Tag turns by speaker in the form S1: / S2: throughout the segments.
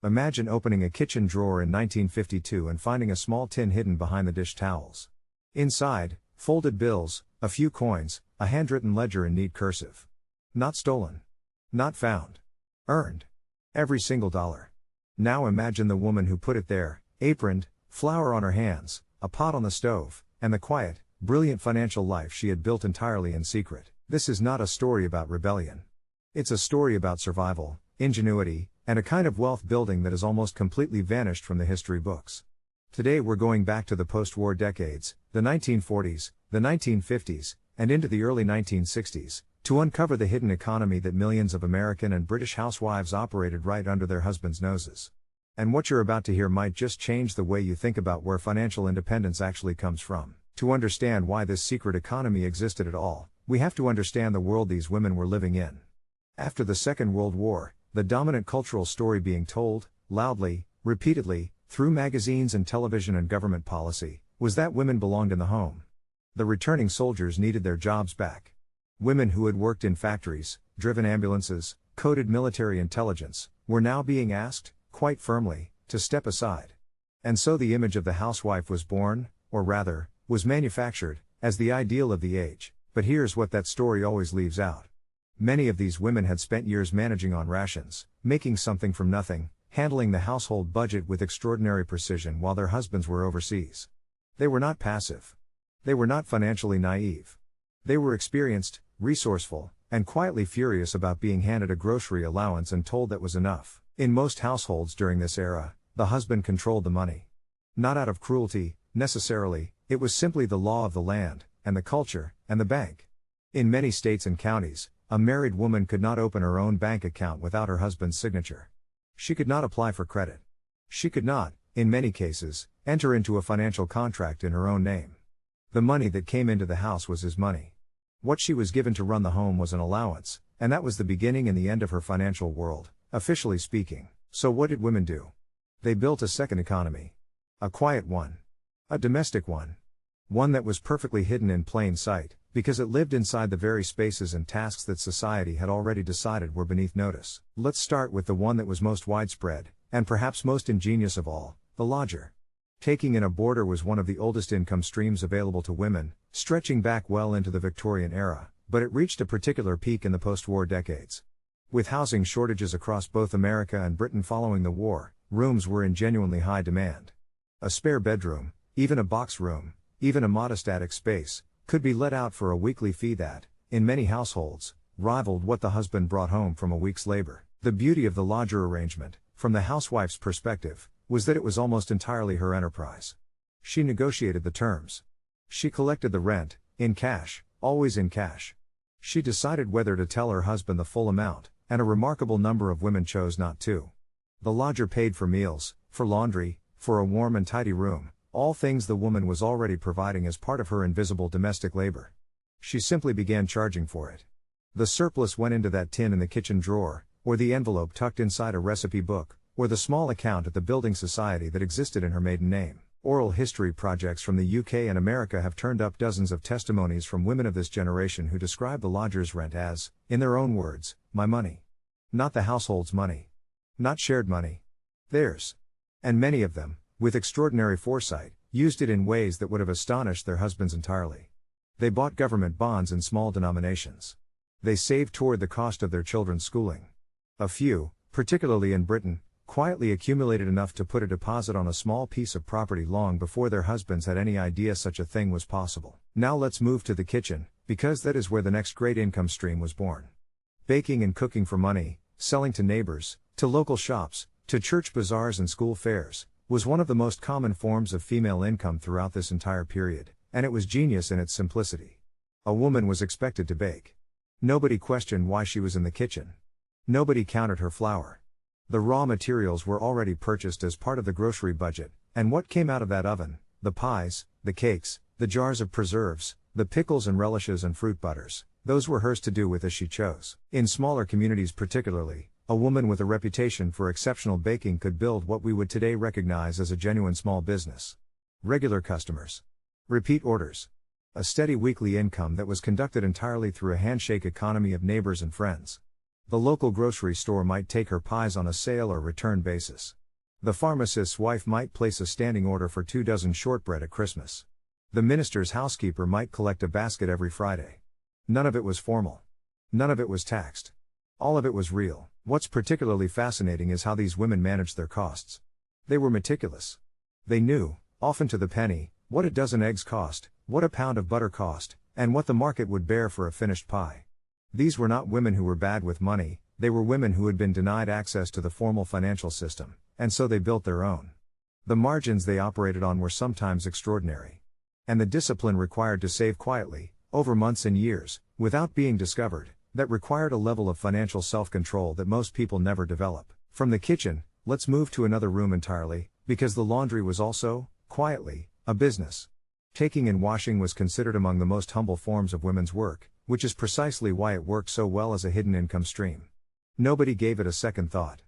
S1: Imagine opening a kitchen drawer in 1952 and finding a small tin hidden behind the dish towels. Inside, folded bills, a few coins, a handwritten ledger in neat cursive. Not stolen. Not found. Earned. Every single dollar. Now imagine the woman who put it there, aproned, flour on her hands, a pot on the stove, and the quiet, brilliant financial life she had built entirely in secret. This is not a story about rebellion. It's a story about survival, ingenuity, and a kind of wealth building that has almost completely vanished from the history books. Today we're going back to the post-war decades, the 1940s, the 1950s, and into the early 1960s, to uncover the hidden economy that millions of American and British housewives operated right under their husbands' noses. And what you're about to hear might just change the way you think about where financial independence actually comes from. To understand why this secret economy existed at all, we have to understand the world these women were living in. After the Second World War, the dominant cultural story being told, loudly, repeatedly, through magazines and television and government policy, was that women belonged in the home. The returning soldiers needed their jobs back. Women who had worked in factories, driven ambulances, coded military intelligence, were now being asked, quite firmly, to step aside. And so the image of the housewife was born, or rather, was manufactured, as the ideal of the age. But here's what that story always leaves out. Many of these women had spent years managing on rations, making something from nothing, handling the household budget with extraordinary precision while their husbands were overseas. They were not passive. They were not financially naive. They were experienced, resourceful, and quietly furious about being handed a grocery allowance and told that was enough. In most households during this era, the husband controlled the money. Not out of cruelty, necessarily, it was simply the law of the land, and the culture, and the bank. In many states and counties, a married woman could not open her own bank account without her husband's signature. She could not apply for credit. She could not, in many cases, enter into a financial contract in her own name. The money that came into the house was his money. What she was given to run the home was an allowance, and that was the beginning and the end of her financial world, officially speaking. So what did women do? They built a second economy. A quiet one. A domestic one. One that was perfectly hidden in plain sight, because it lived inside the very spaces and tasks that society had already decided were beneath notice. Let's start with the one that was most widespread, and perhaps most ingenious of all, the lodger. Taking in a boarder was one of the oldest income streams available to women, stretching back well into the Victorian era, but it reached a particular peak in the post-war decades. With housing shortages across both America and Britain following the war, rooms were in genuinely high demand. A spare bedroom, even a box room, even a modest attic space, could be let out for a weekly fee that, in many households, rivaled what the husband brought home from a week's labor. The beauty of the lodger arrangement, from the housewife's perspective, was that it was almost entirely her enterprise. She negotiated the terms. She collected the rent, in cash, always in cash. She decided whether to tell her husband the full amount, and a remarkable number of women chose not to. The lodger paid for meals, for laundry, for a warm and tidy room, all things the woman was already providing as part of her invisible domestic labor. She simply began charging for it. The surplus went into that tin in the kitchen drawer, or the envelope tucked inside a recipe book, or the small account at the building society that existed in her maiden name. Oral history projects from the UK and America have turned up dozens of testimonies from women of this generation who describe the lodger's rent as, in their own words, my money. Not the household's money. Not shared money. Theirs. And many of them, with extraordinary foresight, used it in ways that would have astonished their husbands entirely. They bought government bonds in small denominations. They saved toward the cost of their children's schooling. A few, particularly in Britain, quietly accumulated enough to put a deposit on a small piece of property long before their husbands had any idea such a thing was possible. Now let's move to the kitchen, because that is where the next great income stream was born. Baking and cooking for money, selling to neighbors, to local shops, to church bazaars and school fairs, was one of the most common forms of female income throughout this entire period, and it was genius in its simplicity. A woman was expected to bake. Nobody questioned why she was in the kitchen. Nobody counted her flour. The raw materials were already purchased as part of the grocery budget, and what came out of that oven, the pies, the cakes, the jars of preserves, the pickles and relishes and fruit butters, those were hers to do with as she chose. In smaller communities particularly, a woman with a reputation for exceptional baking could build what we would today recognize as a genuine small business. Regular customers. Repeat orders. A steady weekly income that was conducted entirely through a handshake economy of neighbors and friends. The local grocery store might take her pies on a sale or return basis. The pharmacist's wife might place a standing order for 2 dozen shortbread at Christmas. The minister's housekeeper might collect a basket every Friday. None of it was formal. None of it was taxed. All of it was real. What's particularly fascinating is how these women managed their costs. They were meticulous. They knew, often to the penny, what a dozen eggs cost, what a pound of butter cost, and what the market would bear for a finished pie. These were not women who were bad with money, they were women who had been denied access to the formal financial system, and so they built their own. The margins they operated on were sometimes extraordinary. And the discipline required to save quietly, over months and years, without being discovered, that required a level of financial self-control that most people never develop. From the kitchen, let's move to another room entirely, because the laundry was also, quietly, a business. Taking and washing was considered among the most humble forms of women's work, which is precisely why it worked so well as a hidden income stream. Nobody gave it a second thought.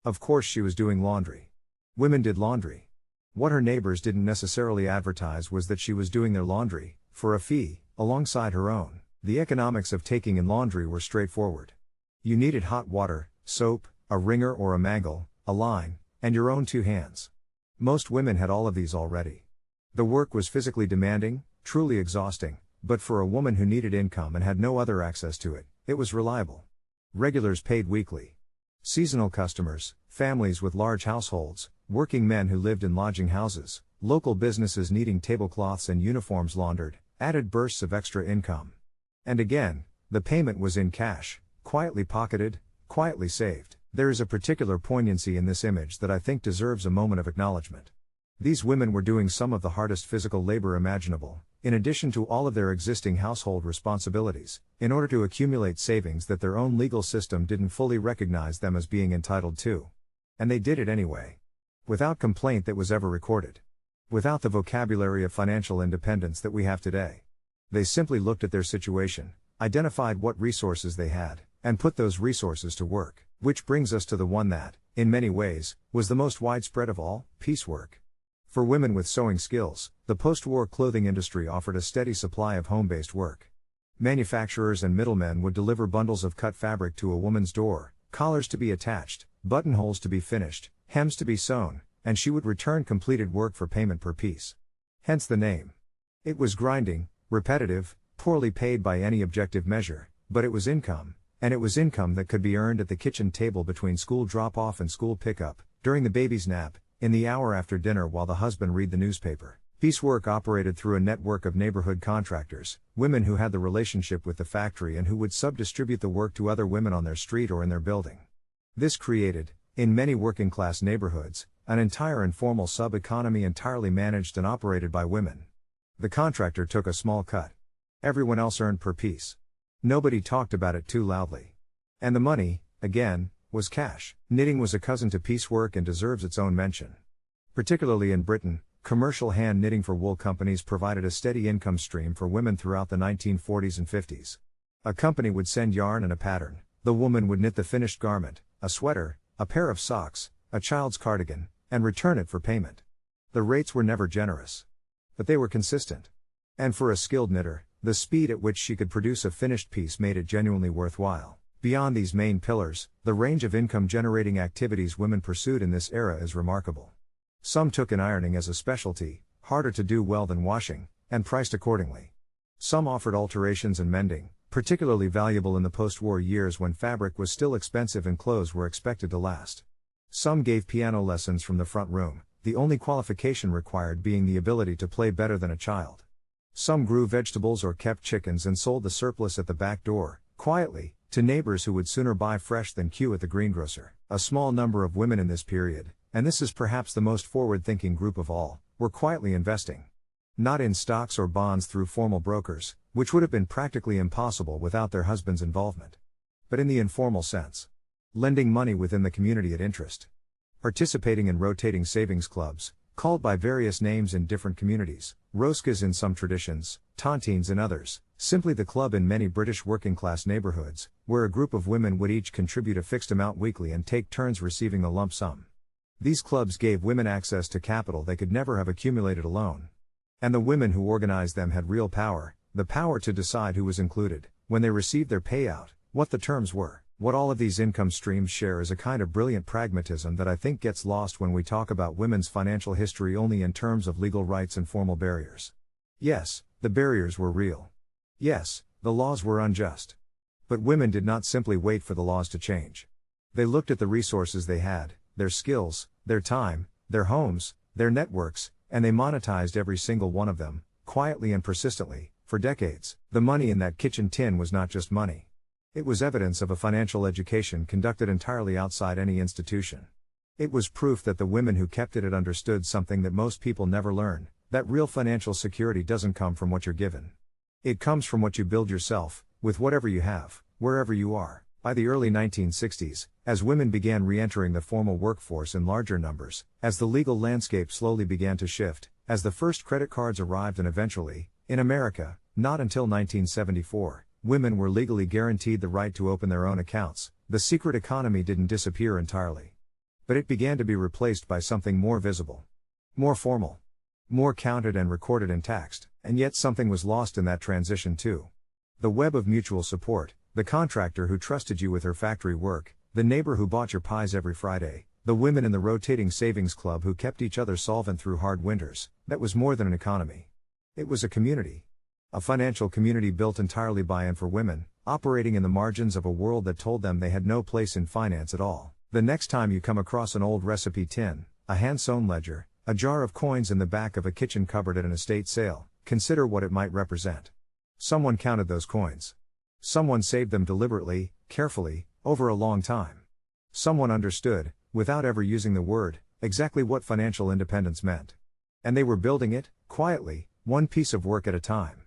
S1: Of course she was doing laundry. Women did laundry. What her neighbors didn't necessarily advertise was that she was doing their laundry, for a fee, alongside her own. The economics of taking in laundry were straightforward. You needed hot water, soap, a wringer or a mangle, a line, and your own 2 hands. Most women had all of these already. The work was physically demanding, truly exhausting, but for a woman who needed income and had no other access to it, it was reliable. Regulars paid weekly. Seasonal customers, families with large households, working men who lived in lodging houses, local businesses needing tablecloths and uniforms laundered, added bursts of extra income. And again, the payment was in cash, quietly pocketed, quietly saved. There is a particular poignancy in this image that I think deserves a moment of acknowledgement. These women were doing some of the hardest physical labor imaginable, in addition to all of their existing household responsibilities, in order to accumulate savings that their own legal system didn't fully recognize them as being entitled to. And they did it anyway. Without complaint that was ever recorded. Without the vocabulary of financial independence that we have today. They simply looked at their situation, identified what resources they had, and put those resources to work, which brings us to the one that, in many ways, was the most widespread of all, piecework. For women with sewing skills, the post-war clothing industry offered a steady supply of home-based work. Manufacturers and middlemen would deliver bundles of cut fabric to a woman's door, collars to be attached, buttonholes to be finished, hems to be sewn, and she would return completed work for payment per piece. Hence the name. It was grinding, repetitive, poorly paid by any objective measure, but it was income, and it was income that could be earned at the kitchen table between school drop-off and school pickup, during the baby's nap, in the hour after dinner while the husband read the newspaper. Piecework operated through a network of neighborhood contractors, women who had the relationship with the factory and who would sub-distribute the work to other women on their street or in their building. This created, in many working-class neighborhoods, an entire informal sub-economy entirely managed and operated by women. The contractor took a small cut. Everyone else earned per piece. Nobody talked about it too loudly. And the money, again, was cash. Knitting was a cousin to piecework and deserves its own mention. Particularly in Britain, commercial hand knitting for wool companies provided a steady income stream for women throughout the 1940s and 50s. A company would send yarn and a pattern. The woman would knit the finished garment, a sweater, a pair of socks, a child's cardigan, and return it for payment. The rates were never generous. But they were consistent. And for a skilled knitter, the speed at which she could produce a finished piece made it genuinely worthwhile. Beyond these main pillars, the range of income-generating activities women pursued in this era is remarkable. Some took in ironing as a specialty, harder to do well than washing, and priced accordingly. Some offered alterations and mending, particularly valuable in the post-war years when fabric was still expensive and clothes were expected to last. Some gave piano lessons from the front room, the only qualification required being the ability to play better than a child. Some grew vegetables or kept chickens and sold the surplus at the back door, quietly, to neighbors who would sooner buy fresh than queue at the greengrocer. A small number of women in this period, and this is perhaps the most forward-thinking group of all, were quietly investing. Not in stocks or bonds through formal brokers, which would have been practically impossible without their husband's involvement. But in the informal sense. Lending money within the community at interest. Participating in rotating savings clubs, called by various names in different communities, Roskas in some traditions, tontines in others, simply the club in many British working-class neighborhoods, where a group of women would each contribute a fixed amount weekly and take turns receiving the lump sum. These clubs gave women access to capital they could never have accumulated alone. And the women who organized them had real power, the power to decide who was included, when they received their payout, what the terms were. What all of these income streams share is a kind of brilliant pragmatism that I think gets lost when we talk about women's financial history only in terms of legal rights and formal barriers. Yes, the barriers were real. Yes, the laws were unjust. But women did not simply wait for the laws to change. They looked at the resources they had, their skills, their time, their homes, their networks, and they monetized every single one of them, quietly and persistently, for decades. The money in that kitchen tin was not just money. It was evidence of a financial education conducted entirely outside any institution. It was proof that the women who kept it had understood something that most people never learn, that real financial security doesn't come from what you're given. It comes from what you build yourself, with whatever you have, wherever you are. By the early 1960s, as women began re-entering the formal workforce in larger numbers, as the legal landscape slowly began to shift, as the first credit cards arrived and eventually, in America, not until 1974, women were legally guaranteed the right to open their own accounts, the secret economy didn't disappear entirely. But it began to be replaced by something more visible. More formal. More counted and recorded and taxed, and yet something was lost in that transition too. The web of mutual support, the contractor who trusted you with her factory work, the neighbor who bought your pies every Friday, the women in the rotating savings club who kept each other solvent through hard winters, that was more than an economy. It was a community. A financial community built entirely by and for women, operating in the margins of a world that told them they had no place in finance at all. The next time you come across an old recipe tin, a hand-sewn ledger, a jar of coins in the back of a kitchen cupboard at an estate sale, consider what it might represent. Someone counted those coins. Someone saved them deliberately, carefully, over a long time. Someone understood, without ever using the word, exactly what financial independence meant. And they were building it, quietly, one piece of work at a time.